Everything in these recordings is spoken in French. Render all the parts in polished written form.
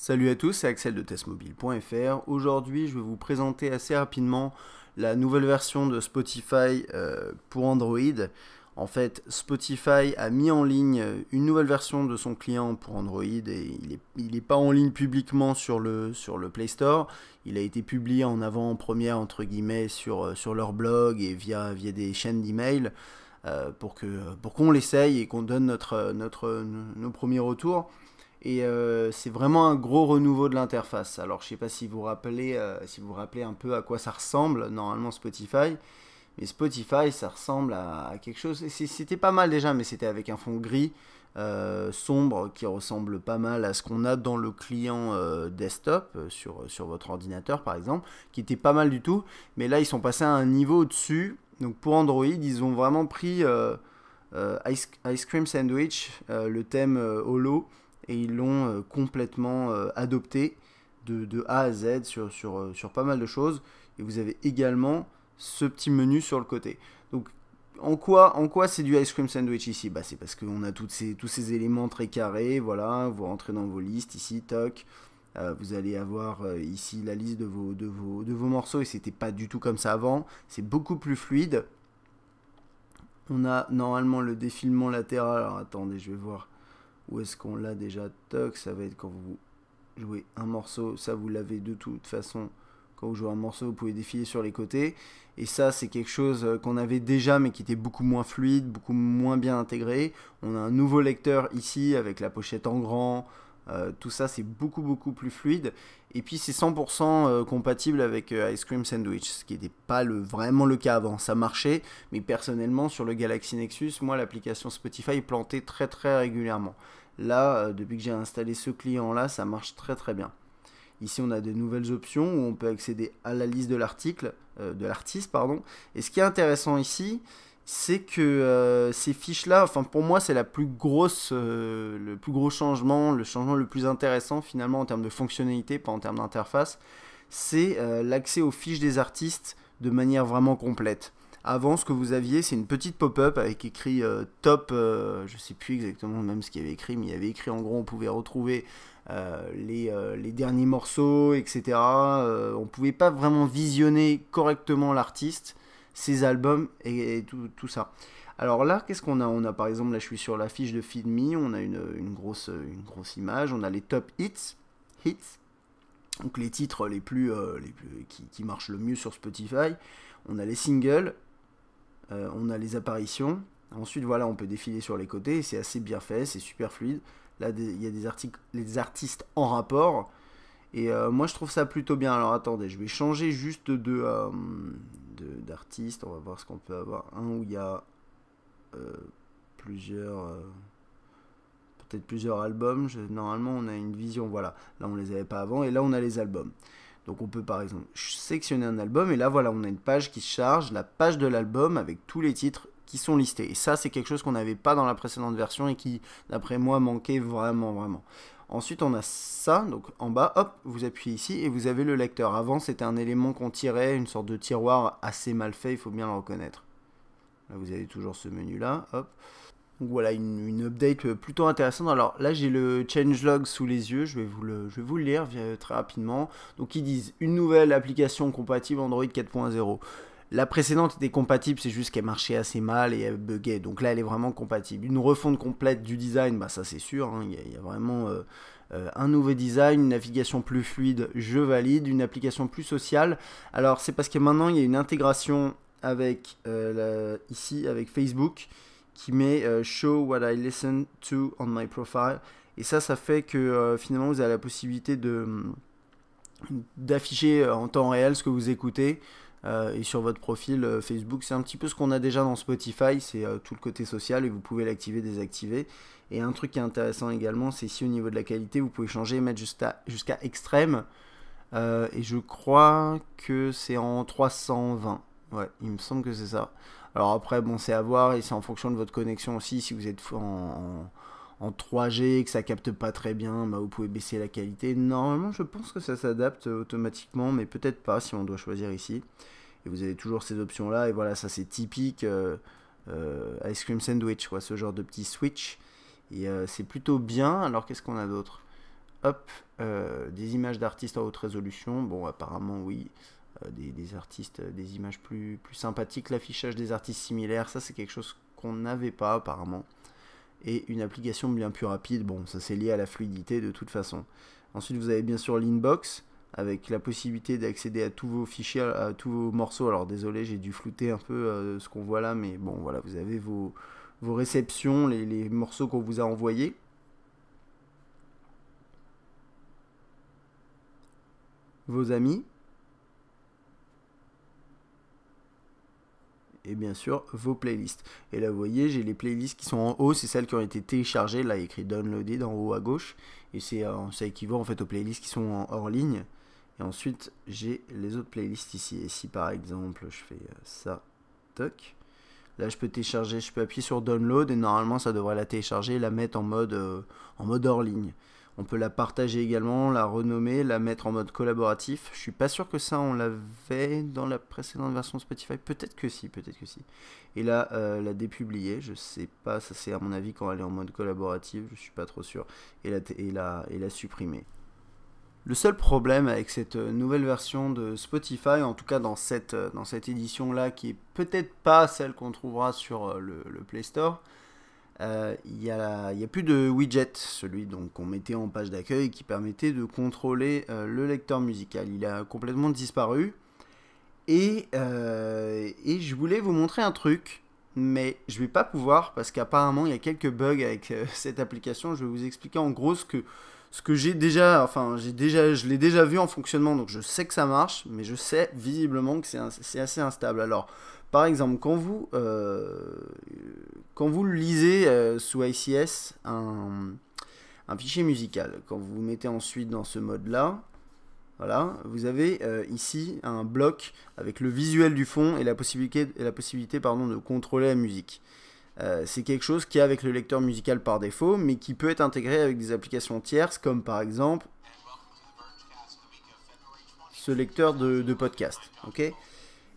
Salut à tous, c'est Axel de testmobile.fr. Aujourd'hui, je vais vous présenter assez rapidement la nouvelle version de Spotify pour Android. En fait, Spotify a mis en ligne une nouvelle version de son client pour Android et il n'est pas en ligne publiquement sur le Play Store. Il a été publié en avant-première entre guillemets sur leur blog et via des chaînes d'email pour qu'on l'essaye et qu'on donne nos premiers retours. Et c'est vraiment un gros renouveau de l'interface. Alors je sais pas si vous vous rappelez un peu à quoi ça ressemble normalement Spotify, mais Spotify ça ressemble à quelque chose. C'était pas mal déjà, mais c'était avec un fond gris sombre qui ressemble pas mal à ce qu'on a dans le client desktop sur votre ordinateur par exemple, qui était pas mal du tout. Mais là ils sont passés à un niveau au-dessus. Donc pour Android ils ont vraiment pris Ice Cream Sandwich, le thème Holo, et ils l'ont complètement adopté de A à Z sur pas mal de choses. Et vous avez également ce petit menu sur le côté. Donc en quoi c'est du Ice Cream Sandwich ici? Bah, c'est parce qu'on a tous ces éléments très carrés. Voilà, vous rentrez dans vos listes ici, toc. Vous allez avoir ici la liste de vos morceaux et c'était pas du tout comme ça avant. C'est beaucoup plus fluide. On a normalement le défilement latéral. Alors attendez, je vais voir où est-ce qu'on l'a déjà. Toc, ça va être quand vous jouez un morceau. Ça, vous l'avez de toute façon. Quand vous jouez un morceau, vous pouvez défiler sur les côtés. Et ça, c'est quelque chose qu'on avait déjà, mais qui était beaucoup moins fluide, beaucoup moins bien intégré. On a un nouveau lecteur ici, avec la pochette en grand. Tout ça, c'est beaucoup plus fluide. Et puis, c'est 100% compatible avec Ice Cream Sandwich, ce qui n'était pas vraiment le cas avant. Ça marchait, mais personnellement, sur le Galaxy Nexus, moi, l'application Spotify plantait très régulièrement. Là, depuis que j'ai installé ce client-là, ça marche très bien. Ici, on a des nouvelles options où on peut accéder à la liste de l'artiste, pardon. Et ce qui est intéressant ici, c'est que ces fiches-là, enfin pour moi, c'est le plus gros changement, le changement le plus intéressant finalement en termes de fonctionnalité, pas en termes d'interface, c'est l'accès aux fiches des artistes de manière vraiment complète. Avant, ce que vous aviez, c'est une petite pop-up avec écrit top, je sais plus exactement même ce qu'il y avait écrit, mais il y avait écrit en gros, on pouvait retrouver les derniers morceaux, etc. On pouvait pas vraiment visionner correctement l'artiste, ses albums et tout ça. Alors là, qu'est-ce qu'on a? On a par exemple, là je suis sur la fiche de Feed Me, on a une grosse image, on a les top hits, donc les titres qui marchent le mieux sur Spotify. On a les singles, on a les apparitions. Ensuite, voilà, on peut défiler sur les côtés. C'est assez bien fait, c'est super fluide. Là, il y a des artistes en rapport. Et moi, je trouve ça plutôt bien. Alors, attendez, je vais changer juste d'artiste. On va voir ce qu'on peut avoir. Un où il y a plusieurs... peut-être plusieurs albums. Normalement, on a une vision. Voilà, là, on les avait pas avant. Et là, on a les albums. Donc on peut par exemple sélectionner un album et là voilà on a une page qui se charge, la page de l'album avec tous les titres qui sont listés. Et ça c'est quelque chose qu'on n'avait pas dans la précédente version et qui d'après moi manquait vraiment. Ensuite on a ça, donc en bas, hop, vous appuyez ici et vous avez le lecteur. Avant c'était un élément qu'on tirait, une sorte de tiroir assez mal fait, il faut bien le reconnaître. Là vous avez toujours ce menu là, hop. Donc voilà, une update plutôt intéressante. Alors là, j'ai le changelog sous les yeux, je vais vous le lire très rapidement. Donc ils disent une nouvelle application compatible Android 4.0. La précédente était compatible, c'est juste qu'elle marchait assez mal et elle buguait. Donc là, elle est vraiment compatible. Une refonte complète du design, bah ça c'est sûr. Hein, il y a vraiment un nouveau design, une navigation plus fluide, je valide. Une application plus sociale. Alors c'est parce que maintenant, il y a une intégration avec ici avec Facebook qui met Show what I listen to on my profile. Et ça fait que finalement vous avez la possibilité d'afficher en temps réel ce que vous écoutez et sur votre profil Facebook. C'est un petit peu ce qu'on a déjà dans Spotify, c'est tout le côté social et vous pouvez l'activer, désactiver. Et un truc qui est intéressant également, c'est ici au niveau de la qualité, vous pouvez changer et mettre jusqu'à extrême. Et je crois que c'est en 320. Ouais, il me semble que c'est ça. Alors après, bon, c'est à voir et c'est en fonction de votre connexion aussi. Si vous êtes en 3G et que ça capte pas très bien, bah, vous pouvez baisser la qualité. Normalement, je pense que ça s'adapte automatiquement, mais peut-être pas si on doit choisir ici. Et vous avez toujours ces options-là. Et voilà, ça c'est typique Ice Cream Sandwich, quoi, ce genre de petit switch. Et c'est plutôt bien. Alors qu'est-ce qu'on a d'autre? hop, des images d'artistes en haute résolution. Bon, apparemment, oui. Des artistes, des images plus sympathiques, l'affichage des artistes similaires, ça c'est quelque chose qu'on n'avait pas apparemment. Et une application bien plus rapide, bon ça c'est lié à la fluidité de toute façon. Ensuite vous avez bien sûr l'inbox, avec la possibilité d'accéder à tous vos fichiers, à tous vos morceaux. Alors désolé, j'ai dû flouter un peu ce qu'on voit là, mais bon voilà, vous avez vos réceptions, les morceaux qu'on vous a envoyés. Vos amis. Et bien sûr vos playlists. Et là vous voyez, j'ai les playlists qui sont en haut, c'est celles qui ont été téléchargées, là il y a écrit downloaded en haut à gauche, et ça équivaut en fait aux playlists qui sont hors ligne. Et ensuite j'ai les autres playlists ici, et si par exemple je fais ça, toc, là je peux télécharger, je peux appuyer sur download, et normalement ça devrait la télécharger et la mettre en mode hors ligne. On peut la partager également, la renommer, la mettre en mode collaboratif. Je suis pas sûr que ça on l'avait dans la précédente version Spotify. Peut-être que si, peut-être que si. Et là, la dépublier, je sais pas, ça c'est à mon avis quand elle est en mode collaboratif, je suis pas trop sûr. Et la supprimer. Le seul problème avec cette nouvelle version de Spotify, en tout cas dans cette édition-là, qui est peut-être pas celle qu'on trouvera sur le Play Store, il y a plus de widget, celui qu'on mettait en page d'accueil qui permettait de contrôler le lecteur musical. Il a complètement disparu. Et je voulais vous montrer un truc, mais je vais pas pouvoir parce qu'apparemment il y a quelques bugs avec cette application. Je vais vous expliquer en gros ce que j'ai déjà, enfin je l'ai déjà vu en fonctionnement, donc je sais que ça marche, mais je sais visiblement que c'est assez instable. Alors, par exemple, quand vous lisez sous ICS un fichier musical, quand vous vous mettez ensuite dans ce mode-là, voilà, vous avez ici un bloc avec le visuel du fond et la possibilité de contrôler la musique. C'est quelque chose qui est avec le lecteur musical par défaut, mais qui peut être intégré avec des applications tierces, comme par exemple ce lecteur de podcast. Okay,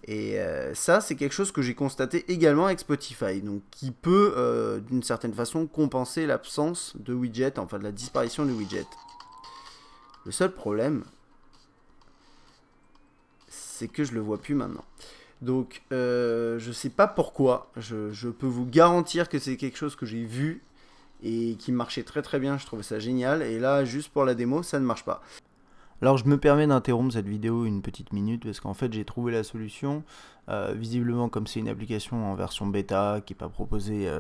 et ça, c'est quelque chose que j'ai constaté également avec Spotify, donc qui peut, d'une certaine façon, compenser l'absence de widget, enfin de la disparition de widget. Le seul problème, c'est que je le vois plus maintenant. Donc, je sais pas pourquoi. Je peux vous garantir que c'est quelque chose que j'ai vu et qui marchait très très bien. Je trouvais ça génial. Et là, juste pour la démo, ça ne marche pas. Alors, je me permets d'interrompre cette vidéo une petite minute parce qu'en fait, j'ai trouvé la solution. Visiblement, comme c'est une application en version bêta qui n'est pas proposée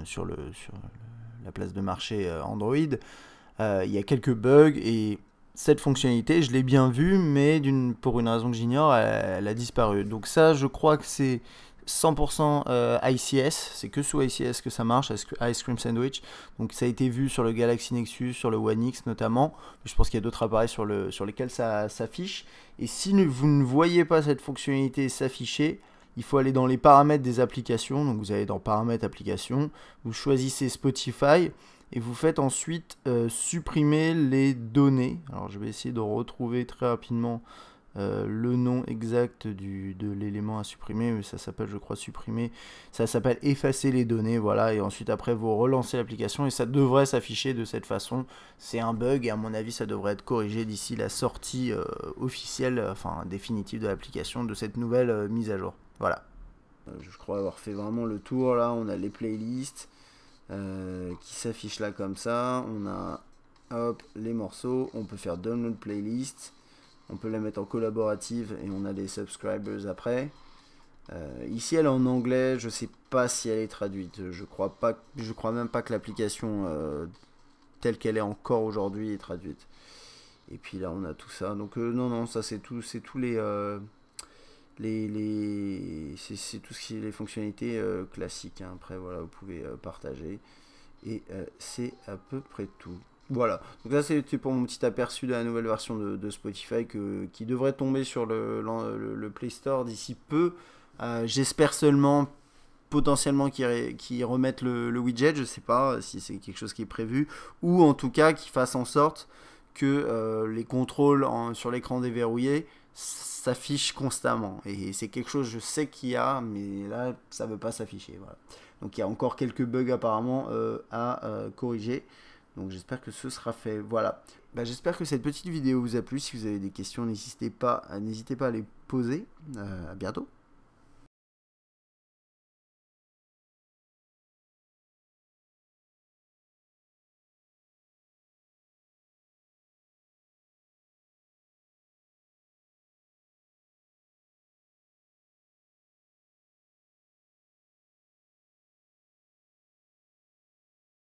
sur la place de marché Android, il y a quelques bugs et cette fonctionnalité, je l'ai bien vue, mais pour une raison que j'ignore, elle a disparu. Donc ça, je crois que c'est 100% ICS, c'est que sous ICS que ça marche, Ice Cream Sandwich. Donc ça a été vu sur le Galaxy Nexus, sur le One X notamment. Je pense qu'il y a d'autres appareils sur lesquels ça s'affiche. Et si vous ne voyez pas cette fonctionnalité s'afficher, il faut aller dans les paramètres des applications. Donc vous allez dans paramètres applications, vous choisissez Spotify. Et vous faites ensuite supprimer les données. Alors je vais essayer de retrouver très rapidement le nom exact de l'élément à supprimer. Mais ça s'appelle, je crois, supprimer. Ça s'appelle effacer les données. Voilà. Et ensuite, après, vous relancez l'application et ça devrait s'afficher de cette façon. C'est un bug et à mon avis, ça devrait être corrigé d'ici la sortie officielle, enfin définitive de l'application, de cette nouvelle mise à jour. Voilà. Je crois avoir fait vraiment le tour. Là, on a les playlists. Qui s'affiche là comme ça. On a hop les morceaux, on peut faire download playlist, on peut la mettre en collaborative et on a les subscribers après. Ici elle est en anglais, je sais pas si elle est traduite, je crois même pas que l'application telle qu'elle est encore aujourd'hui est traduite. Et puis là on a tout ça, donc non ça c'est tous les c'est tout ce qui est les fonctionnalités classiques, hein. Après voilà, vous pouvez partager et c'est à peu près tout. Voilà, donc ça c'était pour mon petit aperçu de la nouvelle version de Spotify qui devrait tomber sur le Play Store d'ici peu. J'espère seulement potentiellement qu'ils remettent le widget, je sais pas si c'est quelque chose qui est prévu, ou en tout cas qu'ils fassent en sorte que les contrôles sur l'écran déverrouillé s'affiche constamment, et c'est quelque chose je sais qu'il y a, mais là ça veut pas s'afficher. Voilà. Donc il y a encore quelques bugs apparemment à corriger, Donc j'espère que ce sera fait. Voilà. Bah, j'espère que cette petite vidéo vous a plu. Si vous avez des questions, n'hésitez pas à les poser. À bientôt.